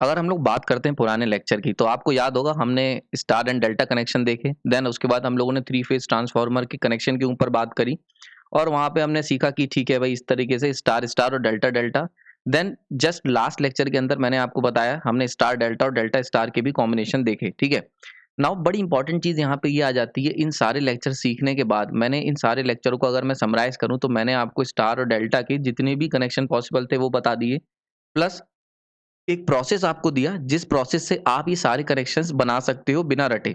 अगर हम लोग बात करते हैं पुराने लेक्चर की, तो आपको याद होगा हमने स्टार एंड डेल्टा कनेक्शन देखे। देन उसके बाद हम लोगों ने थ्री फेज ट्रांसफार्मर के कनेक्शन के ऊपर बात करी और वहां पे हमने सीखा कि ठीक है भाई, इस तरीके से स्टार स्टार और delta delta. Then just last lecture के अंदर मैंने आपको बताया हमने स्टार डेल्टा और डेल्टा स्टार के भी कॉम्बिनेशन देखे। ठीक है, नाउ बड़ी इंपॉर्टेंट चीज यहाँ पे ये आ जाती है, इन सारे लेक्चर सीखने के बाद मैंने इन सारे लेक्चरों को अगर मैं समराइज करूँ तो मैंने आपको स्टार और डेल्टा के जितने भी कनेक्शन पॉसिबल थे वो बता दिए, प्लस एक प्रोसेस आपको दिया जिस प्रोसेस से आप ये सारे कनेक्शंस बना सकते हो बिना रटे।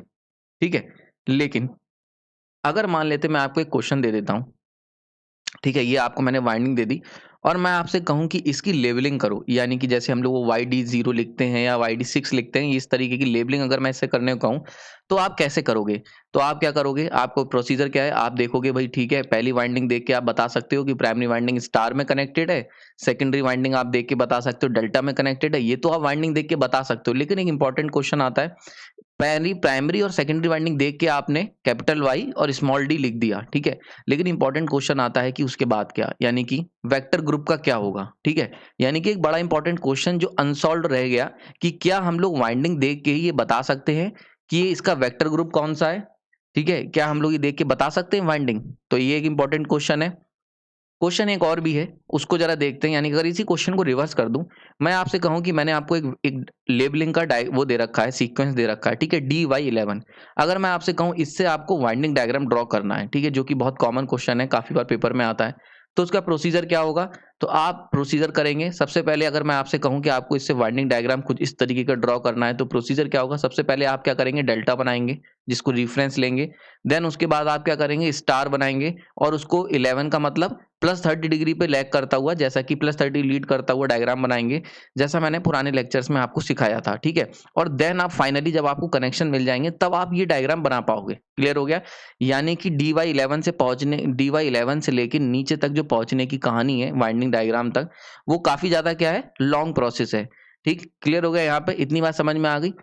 ठीक है, लेकिन अगर मान लेते मैं आपको एक क्वेश्चन दे देता हूँ, ठीक है, ये आपको मैंने वाइंडिंग दे दी और मैं आपसे कहूँ कि इसकी लेबलिंग करो, यानी कि जैसे हम लोग वो YD0 लिखते हैं या YD6 लिखते हैं, इस तरीके की लेबलिंग अगर मैं इससे करने को कहूँ तो आप कैसे करोगे? तो आप क्या करोगे, आपको प्रोसीजर क्या है, आप देखोगे भाई ठीक है, पहली वाइंडिंग देख के आप बता सकते हो कि प्राइमरी वाइंडिंग स्टार में कनेक्टेड है, सेकेंडरी वाइंडिंग आप देख के बता सकते हो डेल्टा में कनेक्टेड है, ये तो आप वाइंडिंग देख के बता सकते हो। लेकिन एक इंपॉर्टेंट क्वेश्चन आता है, पहली प्राइमरी और सेकेंडरी वाइंडिंग देख के आपने कैपिटल वाई और स्मॉल डी लिख दिया, ठीक है, लेकिन इंपॉर्टेंट क्वेश्चन आता है कि उसके बाद क्या, यानी कि वेक्टर ग्रुप का क्या होगा। ठीक है, यानी कि एक बड़ा इंपॉर्टेंट क्वेश्चन जो अनसॉल्व रह गया कि क्या हम लोग वाइंडिंग देख के ही ये बता सकते हैं कि ये इसका वेक्टर ग्रुप कौन सा है। ठीक है, क्या हम लोग ये देख के बता सकते हैं वाइंडिंग? तो ये एक इंपॉर्टेंट क्वेश्चन है। क्वेश्चन एक और भी है, उसको जरा देखते हैं। यानी कि अगर इसी क्वेश्चन को रिवर्स कर दूं, मैं आपसे कहूं कि मैंने आपको एक लेबलिंग का वो दे रखा है, सीक्वेंस दे रखा है, ठीक है, DY11। अगर मैं आपसे कहूं इससे आपको वाइंडिंग डायग्राम ड्रॉ करना है, ठीक है, जो कि बहुत कॉमन क्वेश्चन है, काफी बार पेपर में आता है, तो उसका प्रोसीजर क्या होगा? तो आप प्रोसीजर करेंगे, सबसे पहले अगर मैं आपसे कहूं कि आपको इससे वाइंडिंग डायग्राम कुछ इस तरीके का ड्रॉ करना है, तो प्रोसीजर क्या होगा? सबसे पहले आप क्या करेंगे, डेल्टा बनाएंगे जिसको रेफरेंस लेंगे। देन उसके बाद आप क्या करेंगे, स्टार बनाएंगे और उसको 11 का मतलब +30 डिग्री पे लैग करता हुआ, जैसा कि +30 लीड करता हुआ डायग्राम बनाएंगे, जैसा मैंने पुराने लेक्चर्स में आपको सिखाया था। ठीक है, और देन आप फाइनली जब आपको कनेक्शन मिल जाएंगे तब आप ये डायग्राम बना पाओगे। क्लियर हो गया? यानी कि DY11 से लेके नीचे तक जो पहुंचने की कहानी है वाइंडिंग डायग्राम तक, वो काफी ज्यादा क्या है, लॉन्ग प्रोसेस है। ठीक, क्लियर हो गया? यहाँ पे इतनी बात समझ में आ गई।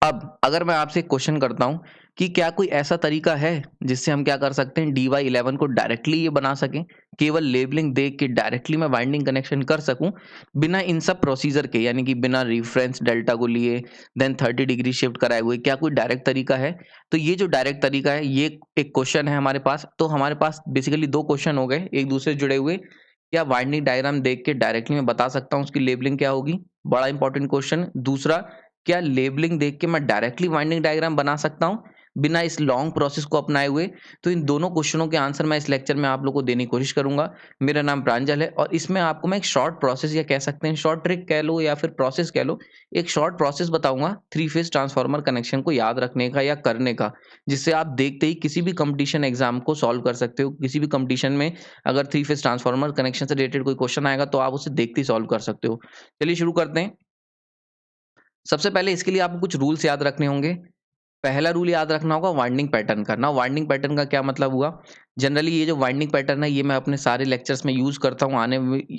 अब अगर मैं आपसे क्वेश्चन करता हूं कि क्या कोई ऐसा तरीका है जिससे हम क्या कर सकते हैं, DY11 को डायरेक्टली ये बना सकें, केवल लेबलिंग देख के डायरेक्टली मैं वाइंडिंग कनेक्शन कर सकूं बिना इन सब प्रोसीजर के, यानी कि बिना रेफरेंस डेल्टा को लिए देन 30 डिग्री शिफ्ट कराए हुए, क्या कोई डायरेक्ट तरीका है? तो ये जो डायरेक्ट तरीका है, ये एक क्वेश्चन है हमारे पास। तो हमारे पास बेसिकली दो क्वेश्चन हो गए एक दूसरे से जुड़े हुए। क्या वाइंडिंग डायग्राम देख के डायरेक्टली मैं बता सकता हूँ उसकी लेबलिंग क्या होगी? बड़ा इंपॉर्टेंट क्वेश्चन। दूसरा, क्या लेबलिंग देख के मैं डायरेक्टली वाइंडिंग डायग्राम बना सकता हूँ बिना इस लॉन्ग प्रोसेस को अपनाए हुए? तो इन दोनों क्वेश्चनों के आंसर मैं इस लेक्चर में आप लोगों को देने की कोशिश करूंगा। मेरा नाम प्रांजल है और इसमें आपको मैं एक शॉर्ट प्रोसेस या कह सकते हैं शॉर्ट ट्रिक कह लो या फिर प्रोसेस कह लो, एक शॉर्ट प्रोसेस बताऊंगा थ्री फेज ट्रांसफार्मर कनेक्शन को याद रखने का या करने का, जिससे आप देखते ही किसी भी कंपटीशन एग्जाम को सॉल्व कर सकते हो। किसी भी कंपटीशन में अगर थ्री फेज ट्रांसफार्मर कनेक्शन से रिलेटेड कोई क्वेश्चन आएगा तो आप उसे देखते ही सॉल्व कर सकते हो। चलिए शुरू करते हैं। सबसे पहले इसके लिए आपको कुछ रूल्स याद रखने होंगे। पहला रूल याद रखना होगा वाइंडिंग पैटर्न का। ना वाइंडिंग पैटर्न का क्या मतलब हुआ? जनरली ये जो वाइंडिंग पैटर्न है ये मैं अपने सारे लेक्चर्स में यूज करता हूँ,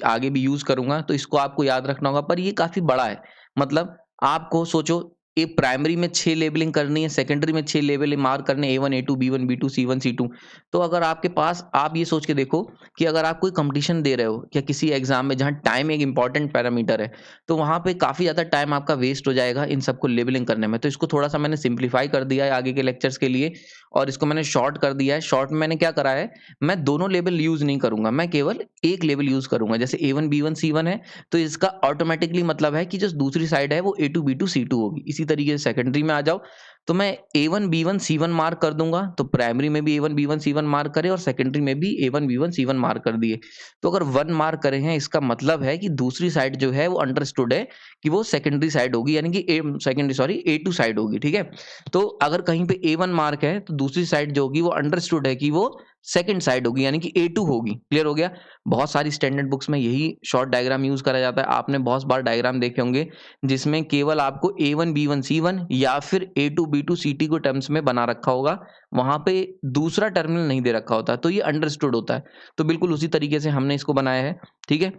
आगे भी यूज करूंगा, तो इसको आपको याद रखना होगा। पर ये काफी बड़ा है। मतलब आपको सोचो, ए प्राइमरी में 6 लेबलिंग करनी है, सेकेंडरी में 6 लेबल मार्क करने, A1 A2 B1 B2 C1 C2। तो अगर आपके पास, आप ये सोच के देखो कि अगर आप कोई कंपटीशन दे रहे हो या किसी एग्जाम में जहाँ टाइम एक इंपॉर्टेंट पैरामीटर है, तो वहां पे काफी ज्यादा टाइम आपका वेस्ट हो जाएगा इन सबको लेबलिंग करने में। तो इसको थोड़ा सा मैंने सिंप्लीफाई कर दिया है आगे के लेक्चर्स के लिए और इसको मैंने शॉर्ट कर दिया है। शॉर्ट में मैंने क्या करा है, मैं दोनों लेबल यूज नहीं करूंगा, मैं केवल एक लेबल यूज करूंगा। जैसे A1 B1 C1 है तो इसका ऑटोमेटिकली मतलब है कि जो दूसरी साइड है वो A2 B2 C2 होगी। इसी तरीके से सेकेंडरी में आ जाओ तो मैं A1 B1 C1 मार्क कर दूंगा, तो प्राइमरी में भी A1 B1 C1 मार्क करे और सेकेंडरी में भी A1 B1 C1 मार्क कर दिए। तो अगर 1 मार्क करे हैं इसका मतलब है कि दूसरी साइड जो है वो अंडरस्टूड है कि वो सेकेंडरी साइड होगी, यानी कि A2 साइड होगी। ठीक है, तो अगर कहीं पे A1 मार्क है तो दूसरी साइड जो होगी वो अंडरस्टूड है कि वो सेकंड साइड होगी, यानी कि A2 होगी। क्लियर हो गया? बहुत सारी स्टैंडर्ड बुक्स में यही शॉर्ट डायग्राम यूज करा जाता है। आपने बहुत बार डायग्राम देखे होंगे जिसमें केवल आपको A1 B1 C1 या फिर A2 B2 C2 को टर्म्स में बना रखा होगा, वहां पे दूसरा टर्मिनल नहीं दे रखा होता, तो ये अंडरस्टूड होता है। तो बिल्कुल उसी तरीके से हमने इसको बनाया है। ठीक है,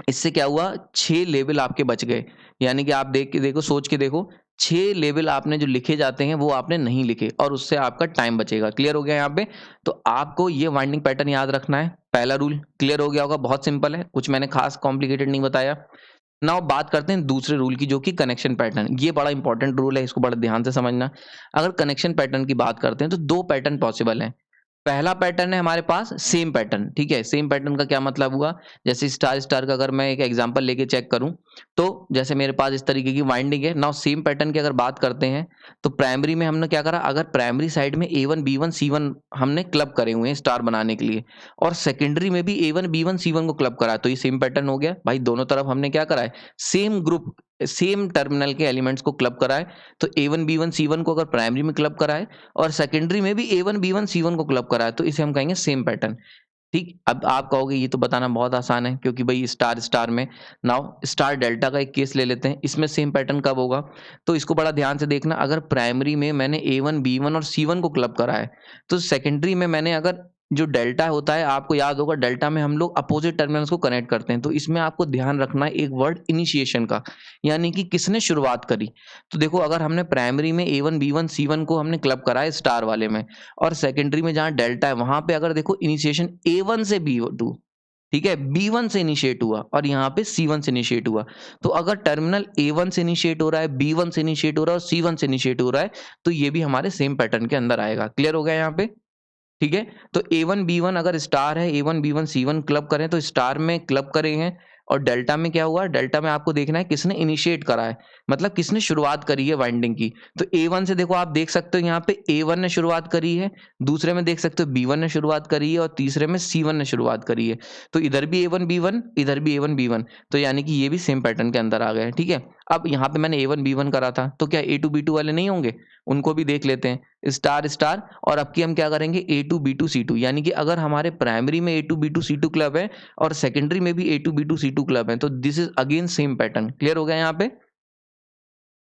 इससे क्या हुआ, 6 लेवल आपके बच गए। यानी कि आप देख के देखो, सोच के देखो, 6 लेवल आपने जो लिखे जाते हैं वो आपने नहीं लिखे और उससे आपका टाइम बचेगा। क्लियर हो गया यहाँ पे? तो आपको ये वाइंडिंग पैटर्न याद रखना है। पहला रूल क्लियर हो गया होगा, बहुत सिंपल है, कुछ मैंने खास कॉम्प्लिकेटेड नहीं बताया। नाउ बात करते हैं दूसरे रूल की, जो कि कनेक्शन पैटर्न। ये बड़ा इंपॉर्टेंट रूल है, इसको बड़ा ध्यान से समझना। अगर कनेक्शन पैटर्न की बात करते हैं तो दो पैटर्न पॉसिबल हैं। पहला पैटर्न है हमारे पास सेम पैटर्न, ठीक है। सेम पैटर्न का क्या मतलब हुआ, जैसे स्टार स्टार का अगर मैं एक एग्जांपल लेके चेक करूं, तो जैसे मेरे पास इस तरीके की वाइंडिंग है। नाउ सेम पैटर्न की अगर बात करते हैं तो प्राइमरी में हमने क्या करा, अगर प्राइमरी साइड में A1 B1 C1 हमने क्लब करे हुए हैं स्टार बनाने के लिए, और सेकेंडरी में भी A1 B1 C1 को क्लब करा, तो ये सेम पैटर्न हो गया भाई। दोनों तरफ हमने क्या करा है, सेम ग्रुप सेम टर्मिनल के एलिमेंट्स को क्लब करा है। तो A1 B1 C1 को अगर प्राइमरी में क्लब करा है और सेकेंडरी में भी A1 B1 C1 को क्लब करा है, तो इसे हम कहेंगे सेम पैटर्न। ठीक, अब आप कहोगे ये तो बताना बहुत आसान है, क्योंकि भाई स्टार स्टार में। नाउ स्टार डेल्टा का एक केस ले लेते हैं, इसमें सेम पैटर्न कब होगा, तो इसको बड़ा ध्यान से देखना। अगर प्राइमरी में मैंने A1 B1 और C1 को क्लब करा है, तो सेकेंडरी में मैंने अगर जो डेल्टा होता है, आपको याद होगा डेल्टा में हम लोग अपोजिट टर्मिनल्स को कनेक्ट करते हैं, तो इसमें आपको ध्यान रखना है एक वर्ड इनिशिएशन का, यानी कि किसने शुरुआत करी। तो देखो अगर हमने प्राइमरी में A1 B1 C1 को हमने क्लब करा है स्टार वाले में, और सेकेंडरी में जहां डेल्टा है वहां पे अगर देखो इनिशिएशन A1 से B2, ठीक है, B1 से इनिशिएट हुआ और यहाँ पे C1 से इनिशिएट हुआ, तो अगर टर्मिनल A1 से इनिशिएट हो रहा है, B1 से इनिशिएट हो रहा है और C1 से इनिशिएट हो रहा है, तो ये भी हमारे सेम पैटर्न के अंदर आएगा। क्लियर हो गया यहाँ पे, ठीक है। तो A1 B1 अगर स्टार है, A1 B1 C1 क्लब करें, तो स्टार में क्लब करे हैं, और डेल्टा में क्या हुआ, डेल्टा में आपको देखना है किसने इनिशिएट करा है, मतलब किसने शुरुआत करी है वाइंडिंग की। तो A1 से देखो आप देख सकते हो यहाँ पे A1 ने शुरुआत करी है, दूसरे में देख सकते हो B1 ने शुरुआत करी है, और तीसरे में C1 ने शुरुआत करी है। तो इधर भी A1 B1, इधर भी A1 B1, तो यानी कि ये भी सेम पैटर्न के अंदर आ गए, ठीक है। अब यहाँ पे मैंने A1 B1 करा था, तो क्या A2 B2 वाले नहीं होंगे, उनको भी देख लेते हैं, स्टार स्टार। और अब की हम क्या करेंगे, A2 B2 C2, यानी कि अगर हमारे प्राइमरी में A2 B2 C2 क्लब है और सेकेंडरी में भी A2 B2 C2 क्लब है, तो this is again same pattern. Clear हो गया यहाँ पे,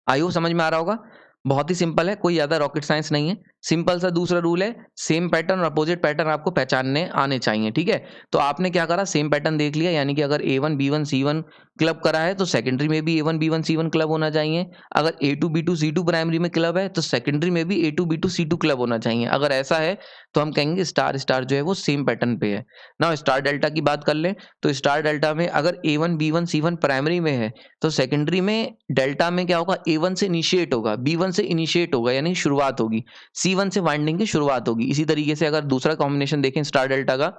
आई होप समझ में आ रहा होगा। बहुत ही सिंपल है, कोई ज्यादा रॉकेट साइंस नहीं है। सिंपल सा दूसरा रूल है, सेम पैटर्न और अपोजिट पैटर्न आपको पहचानने आने चाहिए, ठीक है। तो आपने क्या करा, सेम पैटर्न देख लिया, यानी कि अगर A1 B1 C1 क्लब करा है, तो सेकेंडरी में भी A1 B1 C1 क्लब होना चाहिए। अगर A2 B2 C2 प्राइमरी में क्लब है, तो सेकेंडरी में भी A2 B2 C2 क्लब होना चाहिए। अगर ऐसा है तो हम कहेंगे स्टार स्टार जो है वो सेम पैटर्न पे है ना। स्टार डेल्टा की बात कर लें, तो स्टार डेल्टा में अगर A1 B1 C1 प्राइमरी में है, तो सेकेंडरी में डेल्टा में क्या होगा, A1 से इनिशिएट होगा, B1 से इनिशिएट होगा, यानी शुरुआत होगी, C1 से वाइंडिंग की शुरुआत होगी। इसी तरीके से अगर दूसरा कॉम्बिनेशन देखें स्टार डेल्टा का,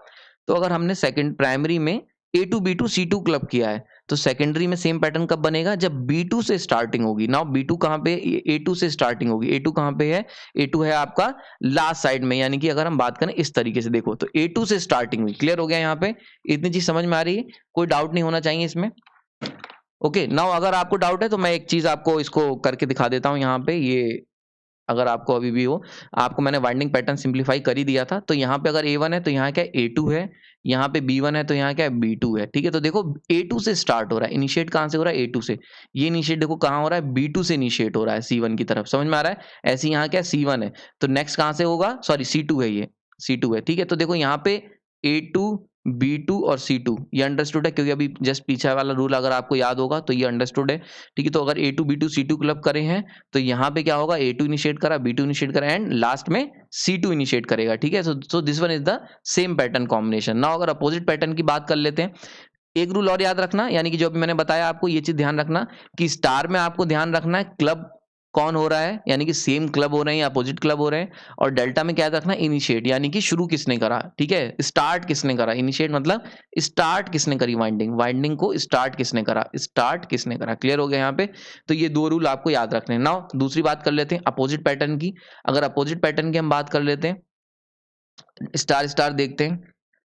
तो अगर हमने सेकंड प्राइमरी में A2 B2 C2 क्लब किया है, तो सेकेंडरी में सेम पैटर्न कब बनेगा, जब B2 से स्टार्टिंग होगी। नाउ B2 कहाँ पे, A2 से स्टार्टिंग होगी। A2 कहाँ पे है, A2 है आपका लास्ट साइड में, यानी कि अगर हम बात करें इस तरीके से देखो, तो A2 से स्टार्टिंग हुई। क्लियर हो गया यहाँ पे, इतनी चीज समझ में आ रही है, कोई डाउट नहीं होना चाहिए इसमें। ओके, नाउ अगर आपको डाउट है तो मैं एक चीज आपको इसको करके दिखा देता हूँ यहाँ पे। ये अगर आपको अभी भी हो, आपको मैंने वाइंडिंग पैटर्न सिंपलीफाई कर ही दिया था। तो यहाँ पे अगर A1 है तो यहाँ क्या है, A2 है, यहाँ पे B1 है तो यहाँ क्या है, B2 है, ठीक है। तो देखो A2 से स्टार्ट हो रहा है, इनिशिएट कहाँ से हो रहा है, A2 से। ये इनिशिएट देखो कहाँ हो रहा है, B2 से इनिशिएट हो रहा है, C1 की तरफ। समझ में आ रहा है, ऐसे यहाँ क्या है, C1 है, तो नेक्स्ट कहाँ से होगा, सॉरी C2 है, ये C2 है, ठीक है। तो देखो यहाँ पे A2 B2 और C2 ये अंडरस्टूड है, क्योंकि अभी जस्ट पीछे वाला रूल अगर आपको याद होगा तो ये अंडरस्टूड है, ठीक है। तो अगर A2 B2 C2 क्लब करे हैं, तो यहाँ पे क्या होगा, A2 इनिशिएट करा, B2 इनिशिएट करा, एंड लास्ट में C2 इनिशिएट करेगा, ठीक है। So this one is the same pattern combination. Now अगर अपोजिट पैटर्न की बात कर लेते हैं, एक रूल और याद रखना, यानी कि जो अभी मैंने बताया आपको, ये चीज ध्यान रखना कि स्टार में आपको ध्यान रखना है क्लब कौन हो रहा है, यानी कि सेम क्लब हो रहे हैं या अपोजिट क्लब हो रहे हैं। और डेल्टा में क्या याद रखना है, इनिशिएट, यानी कि शुरू किसने करा, ठीक है, स्टार्ट किसने करा। इनिशिएट मतलब स्टार्ट किसने करी, वाइंडिंग, वाइंडिंग को स्टार्ट किसने करा, स्टार्ट किसने करा। क्लियर हो गया यहाँ पे, तो ये दो रूल आपको याद रखने हैं। नाउ दूसरी बात कर लेते हैं अपोजिट पैटर्न की। अगर अपोजिट पैटर्न की हम बात कर लेते हैं, स्टार स्टार देखते हैं,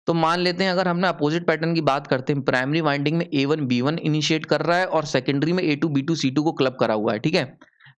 तो मान लेते हैं अगर हमने अपोजिट पैटर्न की बात करते हैं, प्राइमरी वाइंडिंग में A1 B1 इनिशिएट कर रहा है और सेकेंडरी में A2 B2 C2 को क्लब करा हुआ है, ठीक है।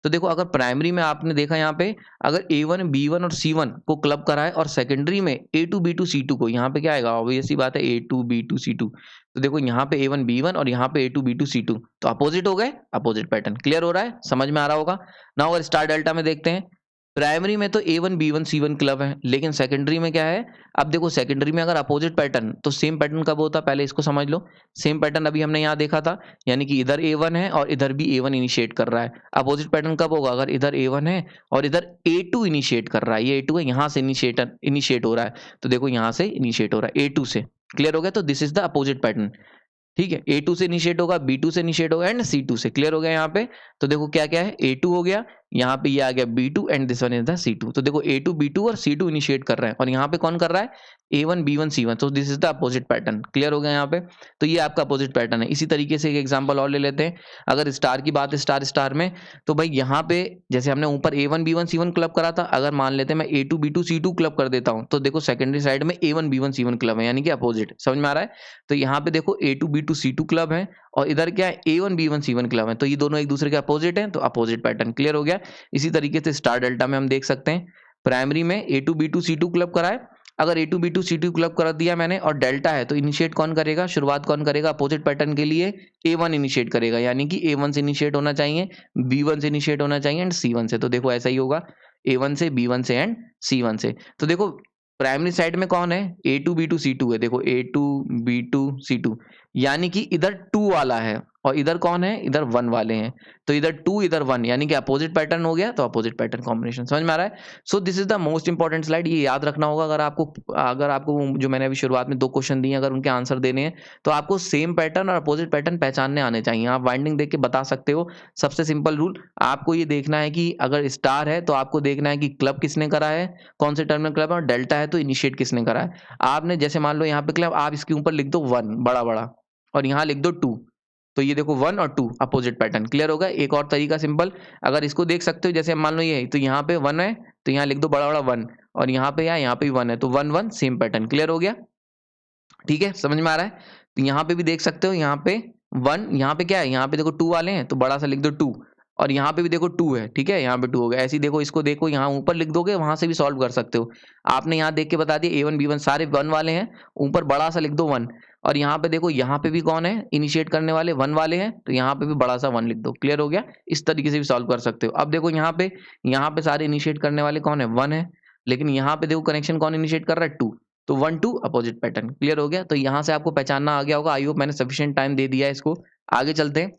तो देखो अगर प्राइमरी में आपने देखा यहाँ पे, अगर A1 B1 और C1 को क्लब करा है और सेकेंडरी में A2 B2 C2 को, यहाँ पे क्या आएगा, ऑब्वियस सी बात है A2 B2 C2। तो देखो यहाँ पे A1 B1 और यहाँ पे A2 B2 C2, तो अपोजिट हो गए, अपोजिट पैटर्न। क्लियर हो रहा है, समझ में आ रहा होगा ना। अगर स्टार डेल्टा में देखते हैं, प्राइमरी में तो A1 B1 C1 क्लब है, लेकिन सेकेंडरी में क्या है, अब देखो सेकेंडरी में अगर अपोजिट पैटर्न, तो सेम पैटर्न कब होता है, पहले इसको समझ लो। सेम पैटर्न अभी हमने यहाँ देखा था, यानी कि इधर A1 है और इधर भी A1 इनिशिएट कर रहा है। अपोजिट पैटर्न कब होगा, अगर इधर A1 है और इधर A2 इनिशिएट कर रहा है, ये A2 है, यहाँ से इनिशिएट हो रहा है, तो देखो यहाँ से इनिशिएट हो रहा है A2 से। क्लियर हो गया, तो this is the opposite pattern. ठीक है, A2 से इनिशिएट होगा, B2 से इनिशिएट होगा एंड C2 से। क्लियर हो गया यहाँ पे? तो देखो क्या क्या है, A2 हो गया, यहाँ पे ये आ गया B2 and this one is the C2। तो देखो A2 B2 और C2 इनिशिएट कर रहे हैं और यहाँ पे कौन कर रहा है, A1 B1 C1। तो this is the opposite pattern. Clear हो गया यहाँ पे? तो ये आपका अपोजिट पैटर्न है। इसी तरीके से एक एग्जाम्पल और ले लेते हैं। अगर स्टार की बात है, स्टार स्टार में, तो भाई यहाँ पे जैसे हमने ऊपर A1 B1 C1 क्लब करा था, अगर मान लेते हैं मैं A2 B2 C2 क्लब कर देता हूँ, तो देखो सेकेंडरी साइड में A1 B1 C1 क्लब है, यानी कि अपोजिट। समझ में आ रहा है? तो यहाँ पे देखो A2 B2 C2 क्लब है और इधर क्या है, A1 B1 C1 क्लब है। तो ये दोनों एक दूसरे के अपोजिट हैं, तो अपोजिट पैटर्न। क्लियर हो गया? इसी तरीके से स्टार डेल्टा में हम देख सकते हैं, प्राइमरी में A2 B2 C2 क्लब करा है। अगर A2 B2 C2 क्लब कर दिया मैंने और डेल्टा है, तो इनिशिएट कौन करेगा, शुरुआत कौन करेगा अपोजिट पैटर्न के लिए, A1 इनिशिएट करेगा, यानी कि A1 से इनिशिएट होना चाहिए, B1 से इनिशिएट होना चाहिए एंड C1 से। तो देखो ऐसा ही होगा, A1 से, B1 से एंड C1 से। तो देखो प्राइमरी साइड में कौन है, A2 B2 C2 है। देखो A2 B2 C2, यानी कि इधर 2 वाला है और इधर कौन है, इधर 1 वाले हैं। तो इधर 2 इधर 1, यानी कि अपोजिट पैटर्न हो गया, तो अपोजिट पैटर्न कॉम्बिनेशन। समझ में आ रहा है? So this is the most important slide, ये याद रखना होगा। अगर आपको जो मैंने अभी शुरुआत में 2 क्वेश्चन दिए, अगर उनके आंसर देने हैं, तो आपको सेम पैटर्न और अपोजिट पैटर्न पहचानने आने चाहिए। आप वाइंडिंग देख के बता सकते हो। सबसे सिंपल रूल, आपको ये देखना है कि अगर स्टार है तो आपको देखना है कि क्लब किसने करा है, कौन से टर्मिनल क्लब है, और डेल्टा है तो इनिशिएट किसने करा है। आपने जैसे मान लो यहाँ पे क्लब, आप इसके ऊपर लिख दो 1 बड़ा बड़ा और यहाँ लिख दो 2, तो ये देखो 1 और 2 अपोजिट पैटर्न। क्लियर होगा? एक और तरीका सिंपल, अगर इसको देख सकते हो, जैसे मान लो ये, तो यहाँ पे 1 है तो यहाँ लिख दो बड़ा बड़ा 1 और यहाँ पे यहाँ पे भी 1 है, तो 1 1 सेम पैटर्न। क्लियर हो गया? ठीक है, समझ में आ रहा है? तो यहाँ पे भी देख सकते हो, यहाँ पे 1, यहाँ पे क्या है, यहाँ पे देखो 2 वाले हैं तो बड़ा सा लिख दो 2 और यहाँ पे भी देखो 2 है। ठीक है, यहाँ पे 2 हो गया। ऐसे ही देखो, इसको देखो, यहाँ ऊपर लिख दोगे, वहां से भी सॉल्व कर सकते हो। आपने यहाँ देख के बता दिया A1 B1 सारे 1 वाले हैं, ऊपर बड़ा सा लिख दो 1 और यहाँ पे देखो, यहाँ पे भी कौन है, इनिशिएट करने वाले 1 वाले हैं, तो यहाँ पे भी बड़ा सा 1 लिख दो। क्लियर हो गया? इस तरीके से भी सॉल्व कर सकते हो। अब देखो यहाँ पे सारे इनिशिएट करने वाले कौन है, 1 है, लेकिन यहाँ पे देखो कनेक्शन कौन इनिशिएट कर रहा है, 2, तो 1 2 अपोजिट पैटर्न। क्लियर हो गया? तो यहाँ से आपको पहचानना आ गया होगा। आई होप मैंने सफिशिएंट टाइम दे दिया है इसको। आगे चलते हैं।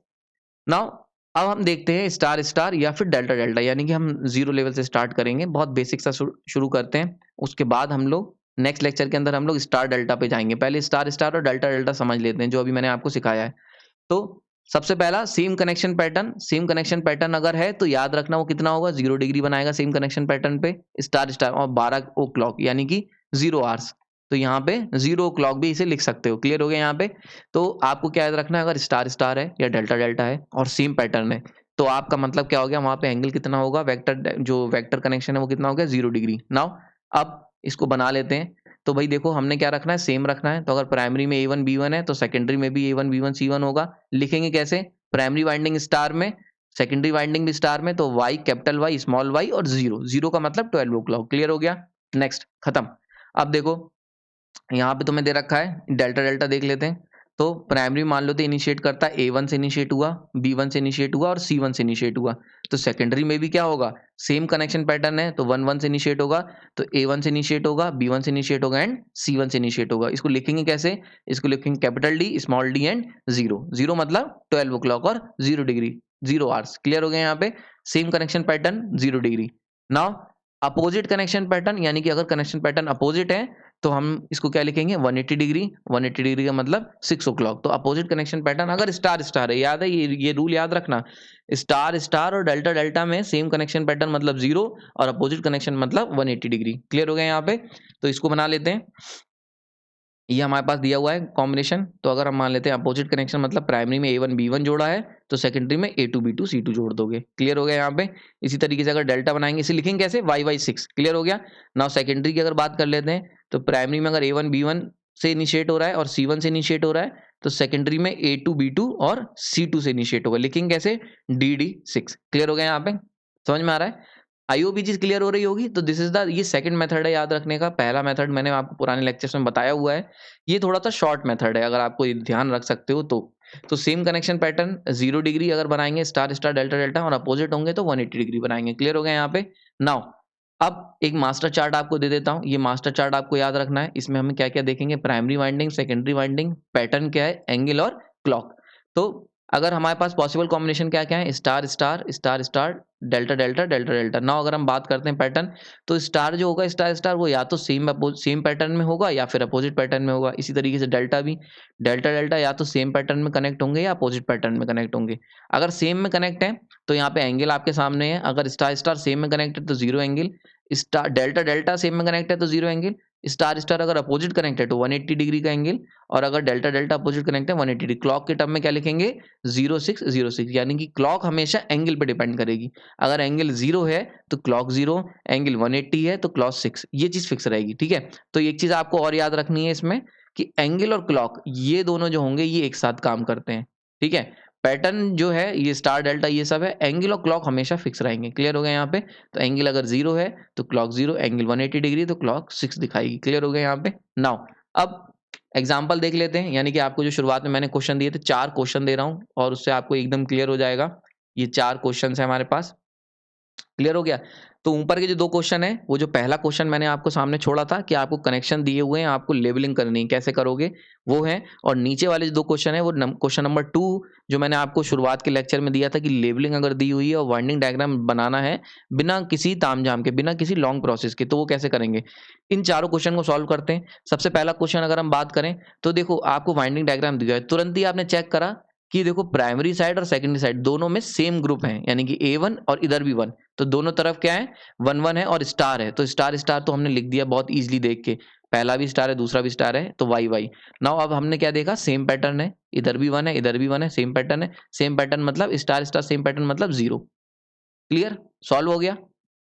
नाउ अब हम देखते हैं स्टार स्टार या फिर डेल्टा डेल्टा, यानी कि हम 0 लेवल से स्टार्ट करेंगे, बहुत बेसिक सा शुरू करते हैं। उसके बाद हम लोग नेक्स्ट लेक्चर के अंदर हम लोग स्टार डेल्टा पे जाएंगे। पहले स्टार स्टार और डेल्टा डेल्टा समझ लेते हैं, जो अभी मैंने आपको सिखाया है। तो सबसे पहला same connection pattern. Same connection pattern अगर है तो याद रखना वो कितना होगा, 0 डिग्री बनाएगा सेम कनेक्शन पैटर्न पे, स्टार स्टार, और 12 ओ क्लॉक यानी कि 0 आवर्स। तो यहाँ पे 0 क्लॉक भी इसे लिख सकते हो। क्लियर हो गया यहाँ पे? तो आपको क्या याद रखना है, अगर स्टार स्टार है या डेल्टा डेल्टा है और सेम पैटर्न है, तो आपका मतलब क्या हो गया, वहां पे एंगल कितना होगा, वेक्टर, जो वेक्टर कनेक्शन है वो कितना हो गया, 0 डिग्री। नाउ अब इसको बना लेते हैं। तो भाई देखो, हमने क्या रखना है, सेम रखना है। तो अगर प्राइमरी में A1 B1 है तो सेकेंडरी में भी A1 B1 C1 होगा। लिखेंगे कैसे, प्राइमरी वाइंडिंग स्टार में, सेकेंडरी वाइंडिंग भी स्टार में, तो Y capital Y small y और 0 0 का मतलब 12 o'clock। क्लियर हो गया? नेक्स्ट, खत्म। अब देखो यहाँ पे तुम्हें दे रखा है डेल्टा डेल्टा, देख लेते हैं। तो प्राइमरी मान लो तो इनिशिएट करता है, A1 से इनिशिएट हुआ, B1 से इनिशिएट हुआ और C1 से इनिशिएट हुआ। तो सेकेंडरी में भी क्या होगा, सेम कनेक्शन पैटर्न है, तो 1 1 से इनिशिएट होगा, तो A1 से इनिशिएट होगा, B1 से इनिशिएट होगा एंड C1 से इनिशिएट होगा। इसको लिखेंगे कैसे, इसको लिखेंगे capital D small d and 0 0 मतलब 12 o'clock और 0 डिग्री, 0 आवर्स। क्लियर हो गया यहाँ पे? Same connection pattern 0 degree. Now opposite connection pattern, यानी कि अगर कनेक्शन पैटर्न अपोजिट है तो हम इसको क्या लिखेंगे, 180 डिग्री। 180 डिग्री का मतलब 6 o'clock। तो अपोजिट कनेक्शन पैटर्न अगर स्टार स्टार है, याद है ये रूल याद रखना, स्टार स्टार और डेल्टा डेल्टा में सेम कनेक्शन पैटर्न मतलब 0 और अपोजिट कनेक्शन मतलब 180 डिग्री। क्लियर हो गया यहाँ पे? तो इसको बना लेते हैं। ये हमारे पास दिया हुआ है कॉम्बिनेशन। तो अगर हम मान लेते हैं अपोजिट कनेक्शन मतलब प्राइमरी में A1 B1 जोड़ा है, तो सेकेंडरी में A2 B2 C2 जोड़ दोगे। क्लियर हो गया यहाँ पे? इसी तरीके से अगर डेल्टा बनाएंगे, इसे लिखेंगे कैसे, Y6। क्लियर हो गया? नाउ सेकेंडरी की अगर बात कर लेते हैं, तो प्राइमरी में अगर A1 B1 से इनिशिएट हो रहा है और C1 से इनिशिएट हो रहा है, तो सेकेंडरी में A2 B2 और C2 से इनिशिएट होगा। लिखेंगे कैसे, DD6। क्लियर हो गया यहाँ पे? समझ में आ रहा है? आईओबी चीज क्लियर हो रही होगी। तो दिस इज द, ये सेकंड मेथड है याद रखने का। पहला मेथड मैंने आपको पुराने लेक्चर्स में बताया हुआ है, ये थोड़ा सा शॉर्ट मेथड है, अगर आपको ये ध्यान रख सकते हो तो सेम कनेक्शन पैटर्न 0 डिग्री अगर बनाएंगे, स्टार स्टार डेल्टा डेल्टा, और अपोजिट होंगे तो 180 डिग्री बनाएंगे। क्लियर हो गया यहाँ पे? नाउ अब एक मास्टर चार्ट आपको दे देता हूँ, ये मास्टर चार्ट आपको याद रखना है। इसमें हम क्या क्या देखेंगे, primary winding, secondary winding, pattern क्या है, एंगल और क्लॉक। तो अगर हमारे पास पॉसिबल कॉम्बिनेशन क्या-क्या है, star, star, star, star, delta, delta, delta, delta. Now अगर हम बात करते हैं पैटर्न, तो स्टार जो होगा स्टार, स्टार वो या तो सेम पैटर्न में होगा या फिर अपोजिट पैटर्न में होगा। इसी तरीके से डेल्टा भी, डेल्टा, डेल्टा या तो सेम पैटर्न में कनेक्ट होंगे या अपोजिट पैटर्न में कनेक्ट होंगे। अगर सेम में कनेक्ट है, तो यहाँ पे एंगल आपके सामने है। अगर स्टार, स्टार सेम में कनेक्ट है तो 0 angle, star delta, delta same में कनेक्ट है तो 0 एंगल, स्टार, स्टार अगर अपोजिट कनेक्ट है तो 180 डिग्री का एंगल, और अगर डेल्टा, डेल्टा अपोजिट कनेक्ट है 180 डिग्री। क्लॉक के टर्म में क्या लिखेंगे, 0606, यानी कि क्लॉक हमेशा एंगल पे डिपेंड करेगी। अगर एंगल 0 है तो क्लॉक 0, एंगल 180 है तो क्लॉक 6, ये चीज़ फिक्स रहेगी, ठीक है। तो एक चीज़ आपको और याद रखनी है इसमें कि एंगल और क्लॉक ये दोनों जो होंगे ये एक साथ काम करते हैं, ठीक है। पैटर्न जो है ये स्टार, डेल्टा ये सब है, एंगल और क्लॉक हमेशा फिक्स रहेंगे। क्लियर हो गया यहाँ पे? तो एंगल अगर 0 है तो क्लॉक 0, एंगल 180 डिग्री तो क्लॉक 6 दिखाएगी। क्लियर हो गया यहाँ पे? नाउ अब एग्जाम्पल देख लेते हैं, यानी कि आपको जो शुरुआत में मैंने क्वेश्चन दिए थे, 4 क्वेश्चन दे रहा हूँ और उससे आपको एकदम क्लियर हो जाएगा। ये 4 क्वेश्चन है हमारे पास। क्लियर हो गया? तो ऊपर के जो 2 क्वेश्चन है, वो जो पहला क्वेश्चन मैंने आपको सामने छोड़ा था कि आपको कनेक्शन दिए हुए हैं, आपको लेबलिंग करनी है, कैसे करोगे वो है। और नीचे वाले जो 2 क्वेश्चन है वो क्वेश्चन नंबर 2 जो मैंने आपको शुरुआत के लेक्चर में दिया था कि लेबलिंग अगर दी हुई है और वाइंडिंग डायग्राम बनाना है बिना किसी तामझाम के, बिना किसी लॉन्ग प्रोसेस के, तो वो कैसे करेंगे। इन चारों क्वेश्चन को सॉल्व करते हैं। सबसे पहला क्वेश्चन अगर हम बात करें तो देखो आपको वाइंडिंग डायग्राम दिया है, तुरंत ही आपने चेक करा कि देखो प्राइमरी साइड और सेकेंडरी साइड दोनों में सेम ग्रुप है, यानी कि A1 और इधर भी 1, तो दोनों तरफ क्या है 1 1 है और स्टार है। तो स्टार स्टार तो हमने लिख दिया बहुत इजीली देख के, पहला भी स्टार है दूसरा भी स्टार है तो वाई वाई। नाउ अब हमने क्या देखा, सेम पैटर्न है, इधर भी 1 है इधर भी 1 है, सेम पैटर्न है। सेम पैटर्न मतलब स्टार स्टार सेम पैटर्न मतलब 0। क्लियर, सॉल्व हो गया,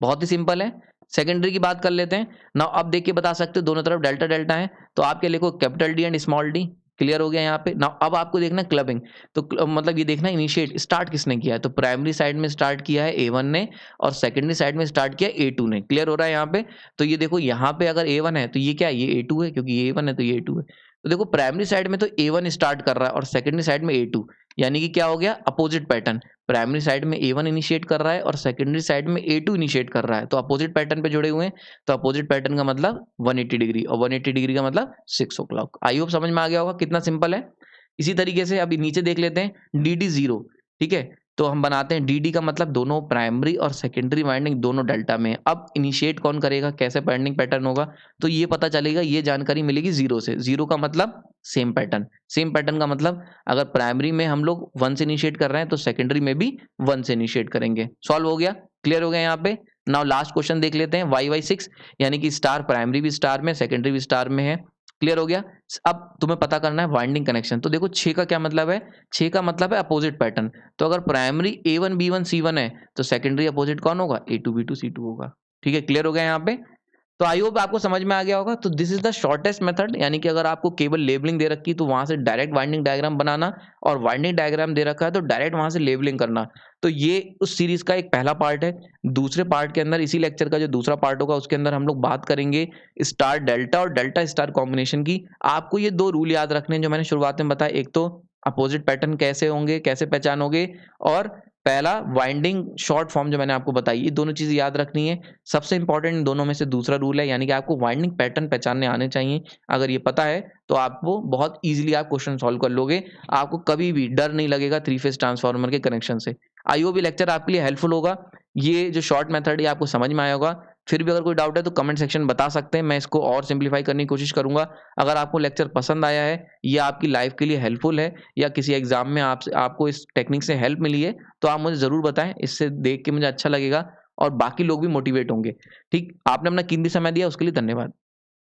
बहुत ही सिंपल है। सेकेंडरी की बात कर लेते हैं। नाउ अब देख के बता सकते हो दोनों तरफ डेल्टा डेल्टा है, तो आप क्या लिखो capital D and small D. Clear हो गया यहाँ पे। नाउ अब आपको देखना क्लबिंग, तो मतलब ये देखना इनिशिएट स्टार्ट किसने किया है, तो प्राइमरी साइड में स्टार्ट किया है A1 ने और सेकेंडरी साइड में स्टार्ट किया है A2 ने। क्लियर हो रहा है यहाँ पे। तो ये देखो यहाँ पे अगर A1 है तो ये क्या है, ये A2 है, क्योंकि ये A1 है तो ये A2 है। तो देखो प्राइमरी साइड में तो A1 स्टार्ट कर रहा है और सेकेंडरी साइड में A2, यानी कि क्या हो गया अपोजिट पैटर्न। प्राइमरी साइड में A1 इनिशिएट कर रहा है और सेकेंडरी साइड में A2 इनिशिएट कर रहा है, तो अपोजिट पैटर्न पे जुड़े हुए हैं। तो अपोजिट पैटर्न का मतलब 180 डिग्री और 180 डिग्री का मतलब 6 ओ क्लॉक। आई होप समझ में आ गया होगा कितना सिंपल है। इसी तरीके से अभी नीचे देख लेते हैं DD 0, ठीक है। तो हम बनाते हैं DD का मतलब दोनों प्राइमरी और सेकेंडरी वाइंडिंग दोनों डेल्टा में है। अब इनिशिएट कौन करेगा, कैसे वाइंडिंग पैटर्न होगा, तो ये पता चलेगा, ये जानकारी मिलेगी 0 से। 0 का मतलब सेम पैटर्न, सेम पैटर्न का मतलब अगर प्राइमरी में हम लोग 1 से इनिशिएट कर रहे हैं तो सेकेंडरी में भी 1 से इनिशिएट करेंगे। सॉल्व हो गया, क्लियर हो गया यहाँ पे। नाउ लास्ट क्वेश्चन देख लेते हैं YY6, यानी कि स्टार प्राइमरी भी स्टार में सेकेंडरी भी स्टार में है। क्लियर हो गया। अब तुम्हें पता करना है वाइंडिंग कनेक्शन। तो देखो 6 का क्या मतलब है, 6 का मतलब है अपोजिट पैटर्न। तो अगर प्राइमरी A1 B1 C1 है तो सेकेंडरी अपोजिट कौन होगा, A2 B2 C2 होगा। ठीक है, क्लियर हो गया यहाँ पे। तो आई होप आपको समझ में आ गया होगा। तो this is the shortest method, यानी कि अगर आपको केवल लेबलिंग दे रखी तो वहां से डायरेक्ट वाइंडिंग डायग्राम बनाना, और वाइंडिंग डायग्राम दे रखा है तो डायरेक्ट वहां से लेबलिंग करना। तो ये उस सीरीज का एक पहला पार्ट है। दूसरे पार्ट के अंदर, इसी लेक्चर का जो दूसरा पार्ट होगा उसके अंदर हम लोग बात करेंगे स्टार डेल्टा और डेल्टा स्टार कॉम्बिनेशन की। आपको ये 2 रूल याद रखने हैं जो मैंने शुरुआत में बताया, एक तो अपोजिट पैटर्न कैसे होंगे, कैसे पहचानोगे, और पहला वाइंडिंग शॉर्ट फॉर्म जो मैंने आपको बताई, ये दोनों चीजें याद रखनी है। सबसे इंपॉर्टेंट इन दोनों में से दूसरा रूल है, यानी कि आपको वाइंडिंग पैटर्न पहचानने आने चाहिए। अगर ये पता है तो आपको बहुत इजीली आप क्वेश्चन सॉल्व कर लोगे, आपको कभी भी डर नहीं लगेगा 3 फेज ट्रांसफार्मर के कनेक्शन से। आई होप ये लेक्चर आपके लिए हेल्पफुल होगा। ये जो शॉर्ट मेथड है आपको समझ में आया होगा। फिर भी अगर कोई डाउट है तो कमेंट सेक्शन बता सकते हैं, मैं इसको और सिंप्लीफाई करने की कोशिश करूंगा। अगर आपको लेक्चर पसंद आया है या आपकी लाइफ के लिए हेल्पफुल है या किसी एग्जाम में आपको इस टेक्निक से हेल्प मिली है तो आप मुझे ज़रूर बताएं, इससे देख के मुझे अच्छा लगेगा और बाकी लोग भी मोटिवेट होंगे। ठीक, आपने अपना कीमती समय दिया उसके लिए धन्यवाद।